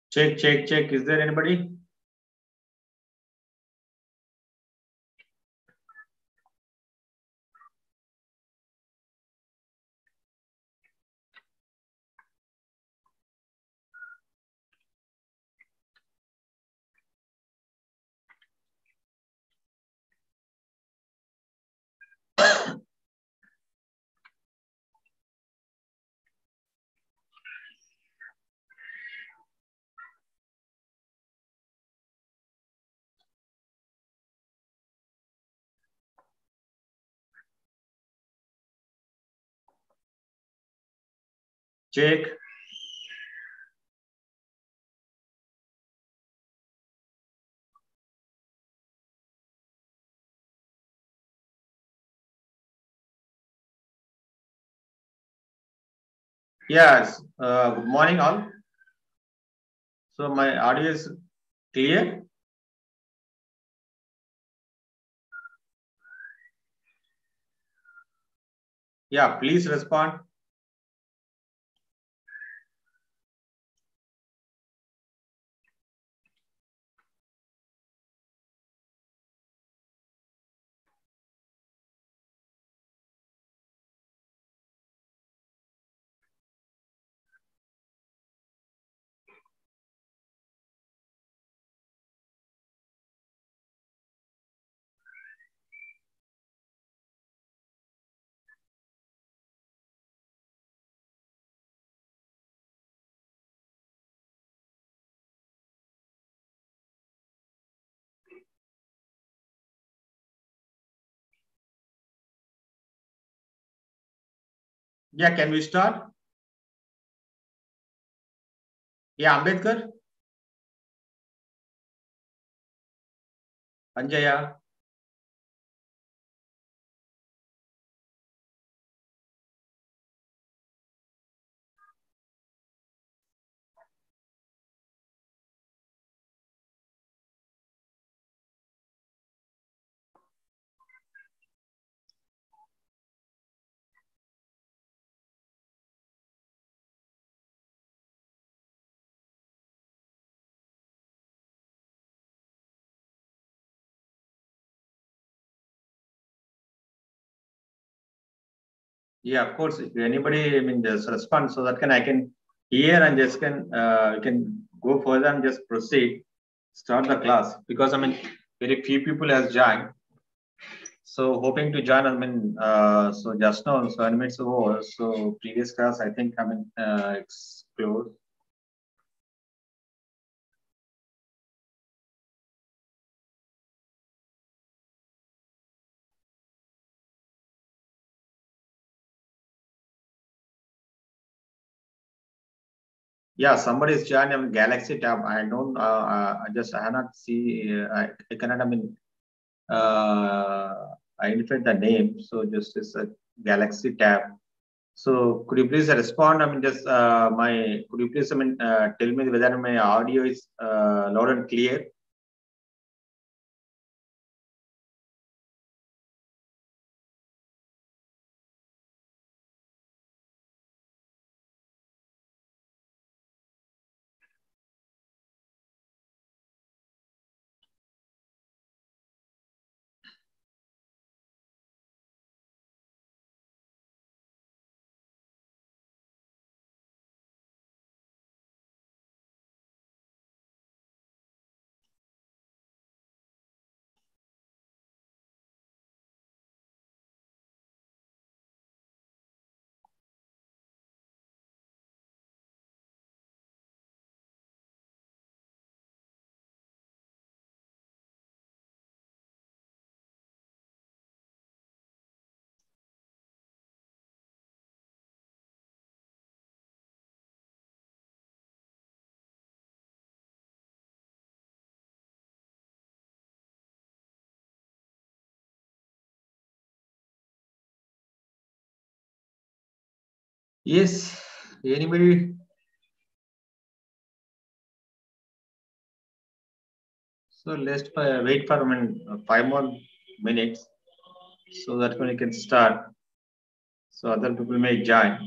Check, check, check. Is there anybody? Check. Yes. Good morning, all. So my audio is clear. Yeah, please respond. Yeah, can we start? Yeah, Ambedkar, Anjaya. Yeah, of course. If anybody, I mean, just respond so that I can hear and just can go further and just proceed, start the class because I mean, very few people has joined. So hoping to join. I mean, so just now, so 9 minutes ago. So previous class, I think I mean, it's closed. Yeah, somebody is joined. I mean, Galaxy tab. I don't. I cannot see. I cannot. I mean, identify the name. So just it's a Galaxy tab. So could you please respond? I mean, just could you please, I mean, tell me whether my audio is loud and clear? Yes. Anybody? So let's wait for, I mean, 5 more minutes so that when we can start. So other people may join.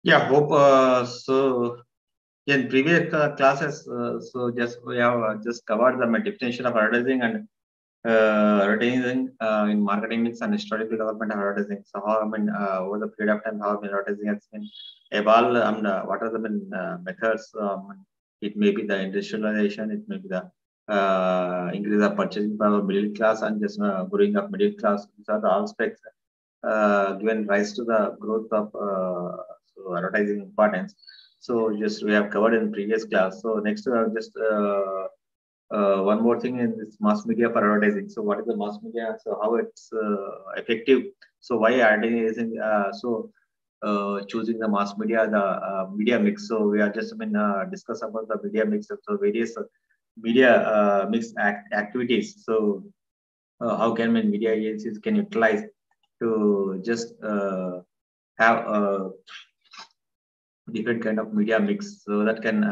Yeah, hope so. In previous classes, so just we have just covered the definition of advertising and advertising in marketing mix and historical development of advertising. So how over the period of time how advertising has been evolved and what are the methods? It may be the industrialization, it may be the increase of purchasing power of middle class and just growing of middle class. These are the aspects given rise to the growth of so advertising importance. So just we have covered in previous class. So next just one more thing in this mass media for advertising. So what is the mass media? So how it's effective? So why advertising? Choosing the mass media, the media mix. So we are just discuss about the media mix. So various media mix activities. So how can media agencies can utilize to just have a different kind of media mix so that can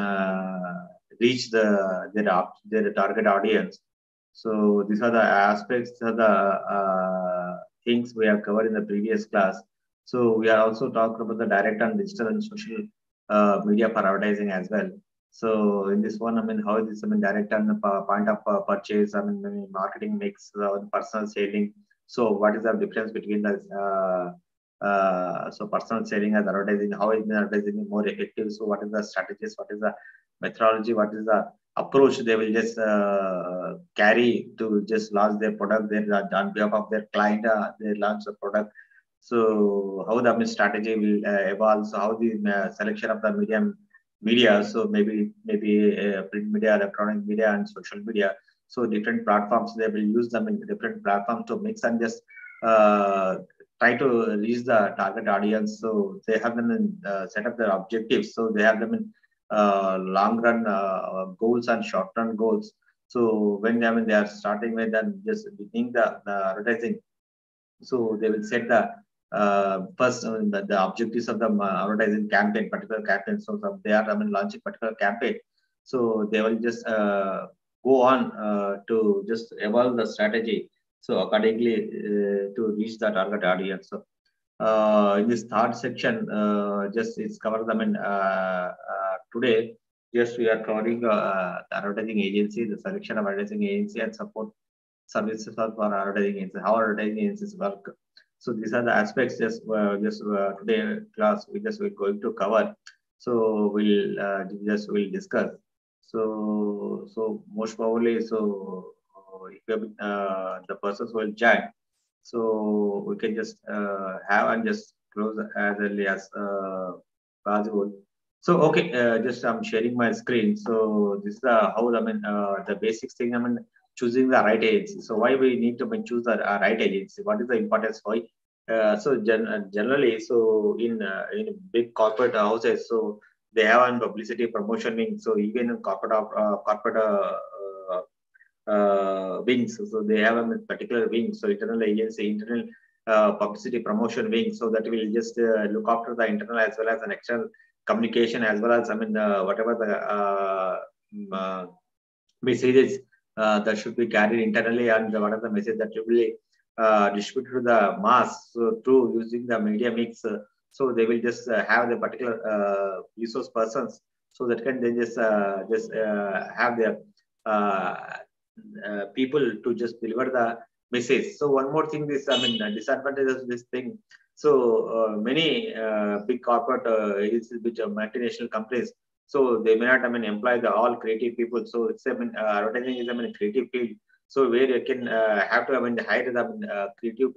reach their target audience. So these are the aspects, of the things we have covered in the previous class. So we are also talking about the direct and digital and social media for advertising as well. So in this one, how is this, direct and point of purchase, marketing mix, personal selling. So what is the difference between the so personal selling as advertising? How is advertising more effective? So what is the strategies? What is the methodology? What is the approach they will just carry to just launch their product? They on behalf of their client, they launch the product. So how the strategy will evolve? So how the selection of the media. So maybe print media, electronic media, and social media. So different platforms they will use them in different platforms to mix and just try to reach the target audience. So they have them in set up their objectives. So they have them in long run goals and short run goals. So when they are starting with and just beginning the advertising, so they will set the first the objectives of the advertising campaign, particular campaign. So they are launching particular campaign. So they will just go on to just evolve the strategy. So accordingly to reach the target audience. So in this third section, just it's covered. Today, just we are covering the advertising agency, the selection of advertising agency, and support services for advertising agencies, how advertising agencies work. So these are the aspects just today class we're going to cover. So we'll discuss. So most probably if the persons will join, so we can just have and just close as early as possible. So okay, just I'm sharing my screen. So this is how the basics thing. Choosing the right agency. So why we need to choose the right agency? What is the importance? Why? Generally, so in big corporate houses, so they have a publicity promotion wing. So even in corporate wings. So they have a particular wing. So internal agency, internal publicity promotion wing. So that will just look after the internal as well as an external communication as well as whatever the messages that should be carried internally and what are the message that will be distributed to the mass. So through using the media mix, so they will just have the particular resource persons so that can they just have their uh, people to just deliver the message. So one more thing, this disadvantages of this thing. So many big corporate which are multinational companies, so they may not employ the all creative people. So it's advertising is creative field. So where you can have to hire the creative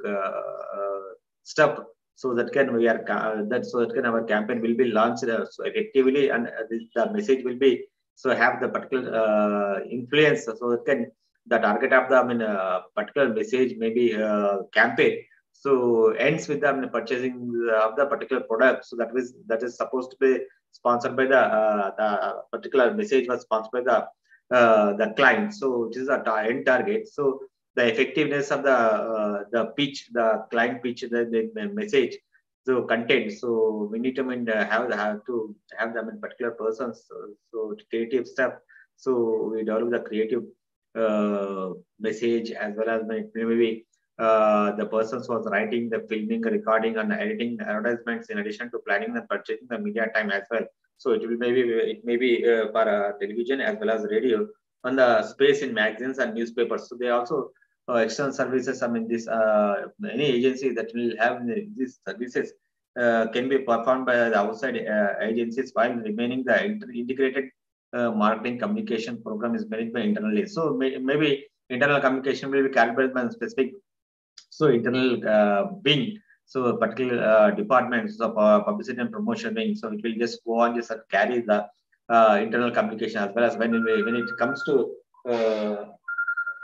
stuff. So that can we are that so that can our campaign will be launched so effectively and the message will be so have the particular influence. So it can the target of the particular message maybe campaign. So ends with the purchasing of the particular product. So that is supposed to be sponsored by the particular message was sponsored by the client. So it is a end target. So the effectiveness of the pitch, the client pitch, the message, so content. So we need to have to have them in particular persons. So creative stuff. So we develop the creative message as well as maybe the persons was writing, the filming, recording, and editing the advertisements in addition to planning and purchasing the media time as well. So it may be for television as well as radio on the space in magazines and newspapers. So they also external services. I mean, this any agency that will have these services can be performed by the outside agencies while remaining the integrated marketing communication program is managed by internally. So maybe internal communication will be calibrated by specific internal wing, so particular departments of publicity and promotion wing. So it will just go on just carry the internal communication as well as when it comes to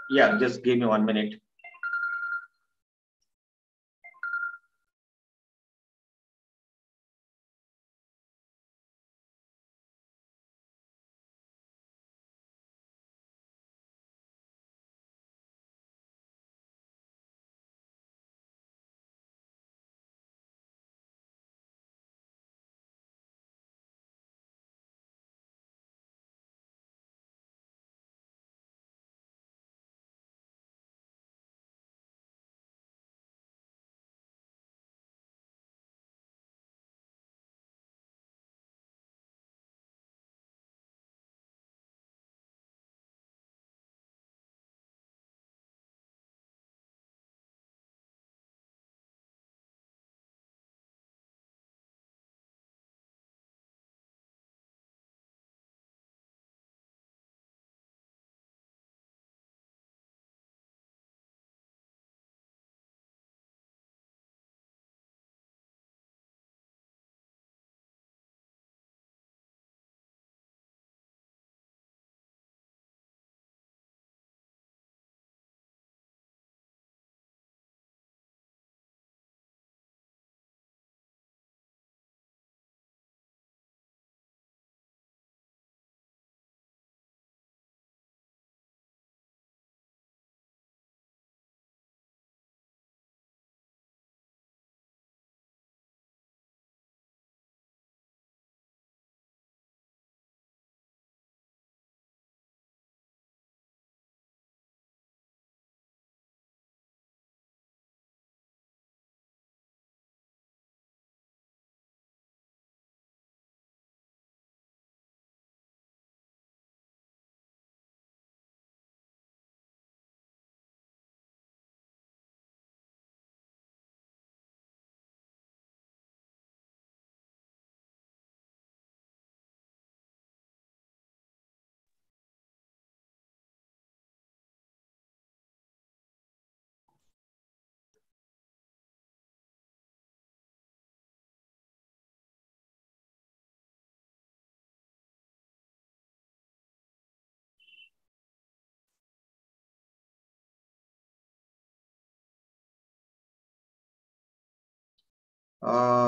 yeah, just give me 1 minute.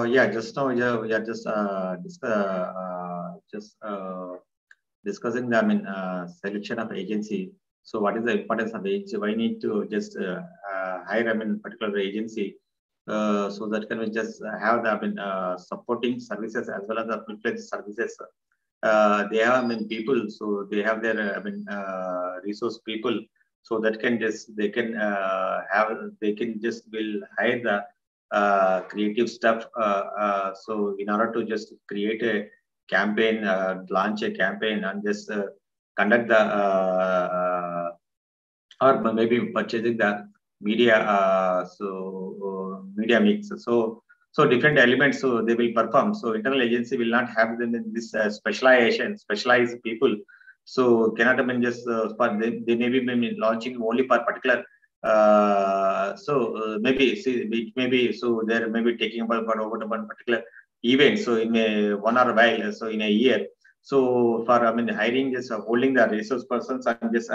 Yeah, just now we are just discussing the selection of agency. So what is the importance of agency? Why need to just hire particular agency so that can we just have the supporting services as well as the full-fledged services. They have people, so they have their resource people, so that can just they can they can just will hire the creative stuff. So in order to just create a campaign, launch a campaign, and just conduct the or maybe purchasing the media. Media mix. So different elements. So they will perform. So internal agency will not have them in this specialized people. So cannot just they may be launching only for particular. Maybe see it maybe so there may be taking about over one particular event. So in a 1 hour while, so in a year. So for hiring just holding the resource persons and just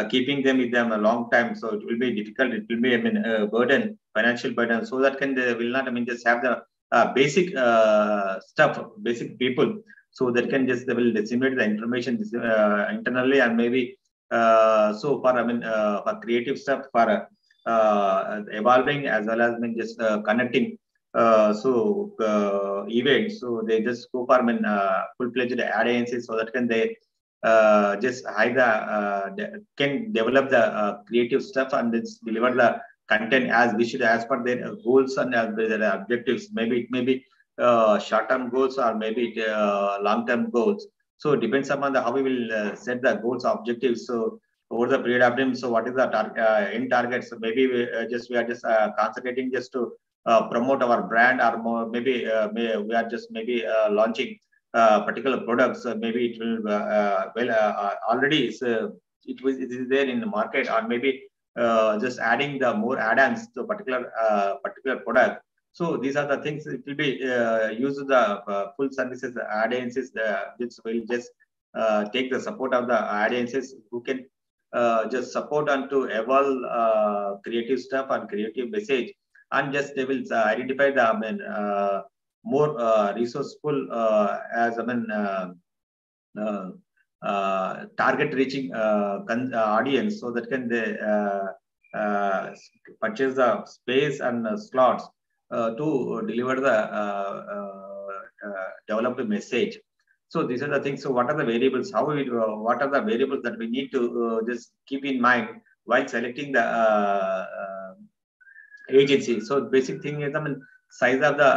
keeping them with them a long time. So it will be difficult. It will be a burden, financial burden. So that can they will not just have the basic stuff, basic people. So that can just they will disseminate the information internally and maybe so for for creative stuff for evolving as well as just connecting events. So they just go for full-fledged ad agencies so that can they just can develop the creative stuff and just deliver the content as we should, as per their goals and as per their objectives. Maybe it may be short-term goals or maybe long-term goals. So it depends upon how we will set the goals, objectives. So over the period of time, so what is the end target? So maybe we are just concentrating just to promote our brand, or more, maybe we are just maybe launching particular products. Maybe it will already it is there in the market, or maybe just adding the more add-ons to particular product. So these are the things. It will be use the full services audiences which will just take the support of the audiences who can just support and to evolve creative stuff and creative message, and just they will identify the more resourceful as uh, target reaching audience, so that can they uh, purchase the space and slots to deliver the developed message. So these are the things. So what are the variables? What are the variables that we need to just keep in mind while selecting the agency? So basic thing is, size of the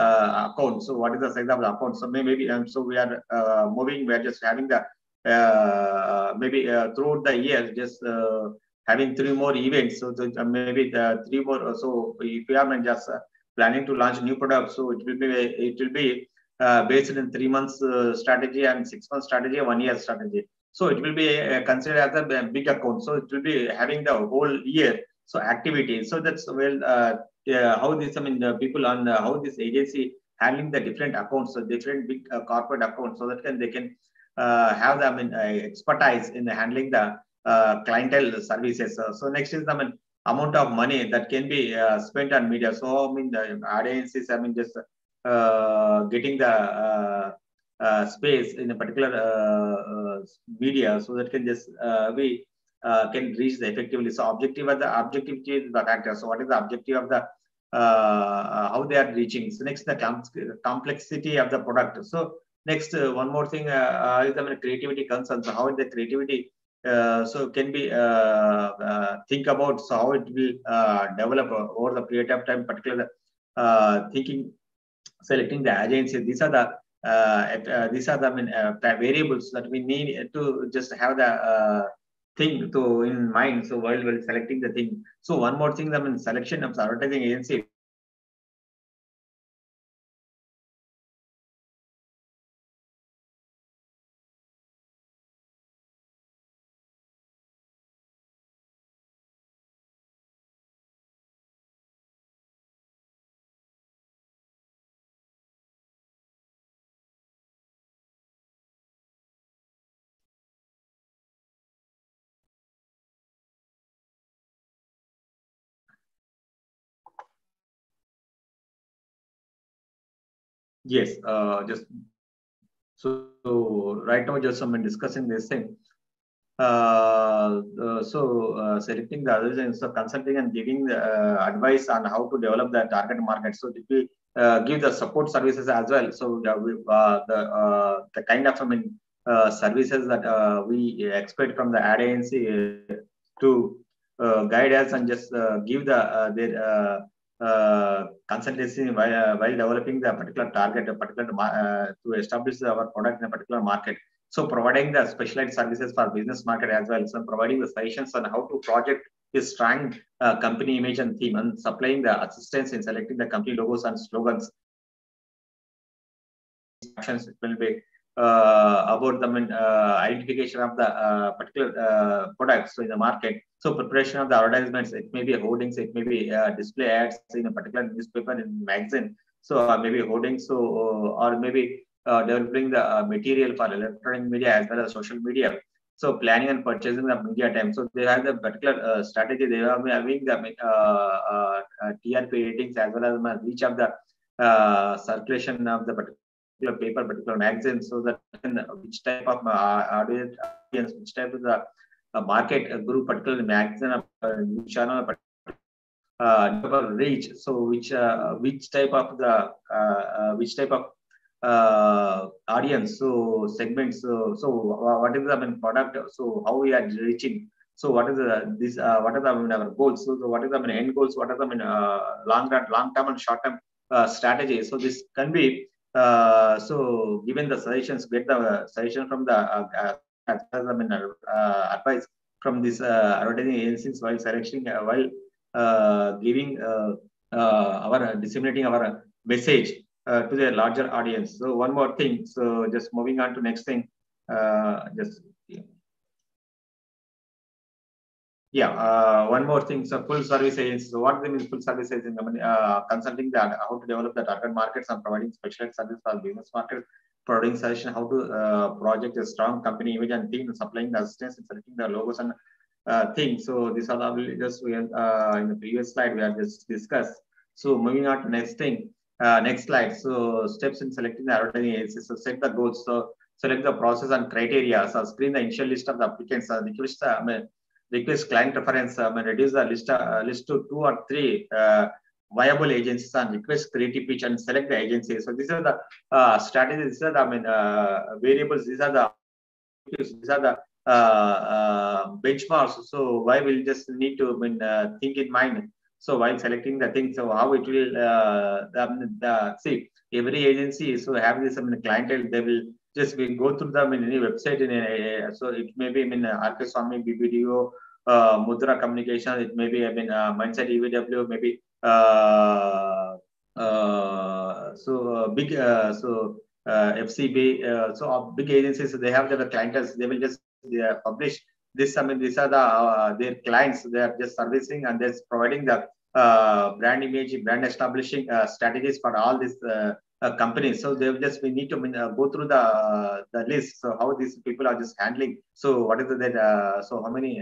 account. So what is the size of the account? So maybe so we are moving. We are just having the maybe throughout the year, just having 3 more events. So maybe the 3 more. So if we are just planning to launch new products, so it will be based in 3 months strategy and 6 months strategy, 1 year strategy. So it will be considered as a big account. So it will be having the whole year. So activities. So that's how this, people on how this agency handling the different accounts, so different big corporate accounts, so that they can have the expertise in handling the clientele services. So next is the amount of money that can be spent on media. So the audiences, just getting the space in a particular media, so that can just we can reach the effectively. So objective is the factor. So what is the objective of the how they are reaching? So next, the complexity of the product. So next, one more thing is the creativity concerns. So how the creativity so can be think about, so how it will develop over the period of time, particular thinking, selecting the agency. These are the variables that we need to just have the thing to in mind. So while selecting the thing. So one more thing, selection of the advertising agency. Yes, just so right now, just discussing this thing. Selecting the others and so consulting and giving the advice on how to develop the target market. So did we give the support services as well? So the kind of services that we expect from the ad agency to guide us and just give the their consultancy while developing the particular target, a particular to establish our product in a particular market. So providing the specialized services for business market as well. So providing the suggestions on how to project this strong company image and theme, and supplying the assistance in selecting the company logos and slogans. Actions, it will be about the identification of the particular products in the market. So preparation of the advertisements, it may be hoardings, it may be display ads in a particular newspaper and magazine. So maybe hoardings, so or maybe developing the material for electronic media as well as social media. So planning and purchasing the media time. So they have the particular strategy. They are having the TRP ratings as well as reach of the circulation of the particular paper, particular magazine, so that which type of audience, which type of the market group, particular magazine, news channel, reach. So which type of the audience, so segments. So what is the product? So how we are reaching? So what is this? What are our goals? So what is the end goals? What are the long term and short term strategy? So this can be so given the suggestions, get the suggestion from the as well as advice from these advertising agencies while selecting while giving our disseminating our message to the larger audience. So one more thing. So just moving on to next thing. Just yeah, one more thing. So full service agency. So what means full service agency? I mean, consulting that how to develop the target markets and providing specialized service for business markets, providing suggestion how to project a strong company image and team, supplying the assistance and selecting the logos and things. So these are the just we in the previous slide we have just discussed. So moving on to next thing, next slide. So steps in selecting the advertising agency. So set the goals. So select the process and criteria. So screen the initial list of the applicants. Request client reference, reduce the list to 2 or 3 viable agencies and request creative pitch and select the agency. So these are the strategies. These are the variables. These are the benchmarks. So why we'll just need to think in mind. So while selecting the thing, so how it will see every agency. So have this clientele. They will just we go through them in any website in so it may be RK Swami BBDO Mudra Communication. It may be Mindset EVW maybe big FCB. So big agencies they have their clientele. They will just publish this. These are the their clients. They are just servicing and they're providing the brand image, brand establishing strategies for all these companies. So they just we need to go through the list. So how these people are just handling. So what is that? So how many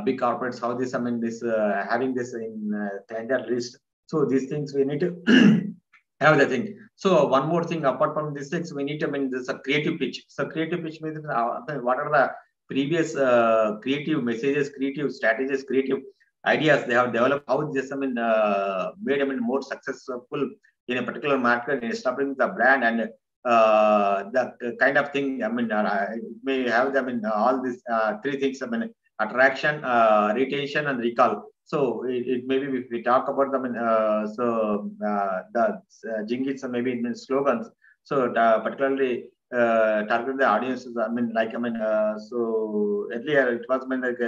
big corporates? How this this having this in clientele list. So these things we need to have the thing. So one more thing apart from these things, we need to this a creative pitch. So creative pitch means what are the previous creative messages, creative strategies, creative ideas they have developed. How this made more successful in a particular market in establishing the brand and the kind of thing. It may have them in all these 3 things. Attraction, retention, and recall. So it maybe if we talk about them, the jingles maybe it means slogans. So particularly target the audiences. So earlier it was like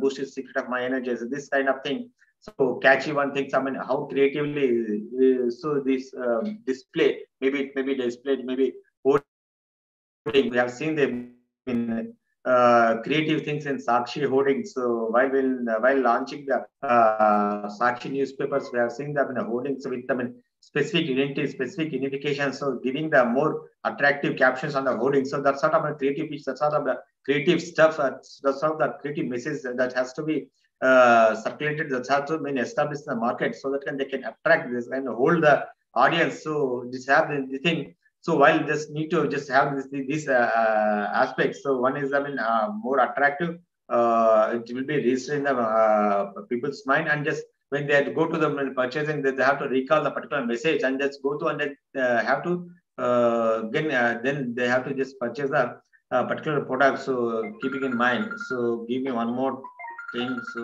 boost is secret of my energy. So this kind of thing. So catchy one thing. How creatively so this display maybe it may be displayed maybe hoarding. We have seen them in creative things in Sakshi hoarding. So while launching the Sakshi newspapers, we have seen them in the hoardings with specific identity, specific unification. So giving the more attractive captions on the hoarding. So that's sort of a creative pitch. That's sort of the creative stuff. That's sort of the creative message that has to be circulated. That has to be established in the market so that they can attract this and hold the audience. So just have the thing. So while just need to just have these aspects. So one is more attractive. It will be registered in the people's mind, and just when they go to the purchasing, they have to recall the particular message and just go to and then have to again then they have to just purchase the particular product. So keeping in mind. So give me one more thing. So